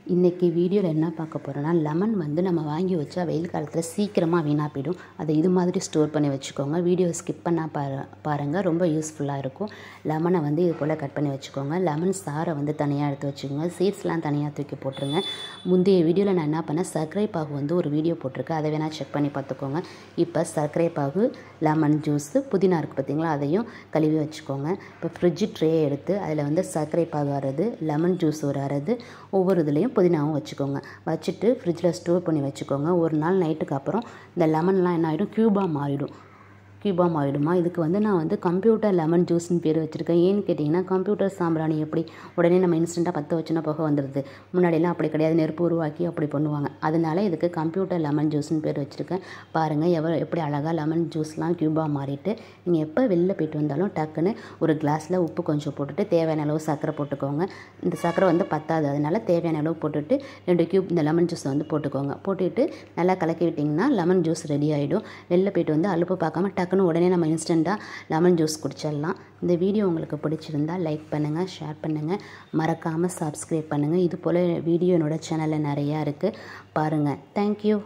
இன்றைக்கி வீடியோவில் என்ன பார்க்க போகிறோன்னா, லெமன் வந்து நம்ம வாங்கி வச்சா வெயில் காலத்தில் சீக்கிரமாக வீணாக போயிடும். அதை இது மாதிரி ஸ்டோர் பண்ணி வச்சுக்கோங்க. வீடியோவை ஸ்கிப் பண்ணால் பாருங்கள், ரொம்ப யூஸ்ஃபுல்லாக இருக்கும். லெமனை வந்து இது போல் கட் பண்ணி வச்சுக்கோங்க. லெமன் சாறை வந்து தனியாக எடுத்து வச்சுக்கோங்க. சீட்ஸ்லாம் தனியாக தூக்கி போட்டுருங்க. முந்தைய வீடியோவில் நான் என்ன பண்ணேன், சர்க்கரை பாகு வந்து ஒரு வீடியோ போட்டிருக்கேன், அதை வேணால் செக் பண்ணி பார்த்துக்கோங்க. இப்போ சர்க்கரை பாகு, லெமன் ஜூஸு, புதினா இருக்குது பார்த்திங்களா, அதையும் கழுவி வச்சுக்கோங்க. இப்போ ஃப்ரிட்ஜு ட்ரே எடுத்து அதில் வந்து சர்க்கரை பாகு அரைது, லெமன் ஜூஸ் ஒரு அரைது, ஒவ்வொரு இதுலேயும் புதினாவும் வச்சுக்கோங்க. வச்சுட்டு ஃப்ரிட்ஜில் ஸ்டோர் பண்ணி வச்சுக்கோங்க. ஒரு நாள் நைட்டுக்கு அப்புறம் இந்த லெமன்லாம் என்ன ஆகிடும், க்யூபாக மாறிடுமா. இதுக்கு வந்து நான் வந்து கம்ப்யூட்டர் லெமன் ஜூஸ்னு பேர் வச்சுருக்கேன். ஏன்னு கேட்டிங்கன்னா, கம்ப்யூட்டர் சாம்பிராணி எப்படி உடனே நம்ம இன்ஸ்டண்ட்டாக பற்ற வச்சுன்னா புகை வந்துடுது. முன்னாடியெல்லாம் அப்படி கிடையாது, நெருப்பு உருவாக்கி அப்படி பண்ணுவாங்க. அதனால இதுக்கு கம்ப்யூட்டர் லெமன் ஜூஸ்னு பேர் வச்சுருக்கேன். பாருங்கள் எப்படி அழகாக லெமன் ஜூஸ்லாம் க்யூபாக மாறிட்டு, நீங்கள் எப்போ வெளில போய்ட்டு வந்தாலும் டக்குன்னு ஒரு கிளாஸில் உப்பு கொஞ்சம் போட்டுட்டு தேவையான அளவு சர்க்கரை போட்டுக்கோங்க. இந்த சர்க்கரை வந்து பத்தாது, அதனால் தேவையான அளவு போட்டுட்டு 2 க்யூப் இந்த லெமன் ஜூஸை வந்து போட்டுக்கோங்க. போட்டுட்டு நல்லா கலக்கி விட்டிங்கன்னா லெமன் ஜூஸ் ரெடி ஆகிடும். வெளில போய்ட்டு வந்து அலுப்பு பார்க்காம டக்குன்னு உடனே நம்ம இன்ஸ்டண்ட்டாக லெமன் ஜூஸ் குடிச்சிடலாம். இந்த வீடியோ உங்களுக்கு பிடிச்சிருந்தால் லைக் பண்ணுங்கள், ஷேர் பண்ணுங்கள், மறக்காமல் சப்ஸ்கிரைப் பண்ணுங்கள். இது போல் வீடியோ என்னோடய சேனலில் நிறையா இருக்குது, பாருங்கள். தேங்க்யூ.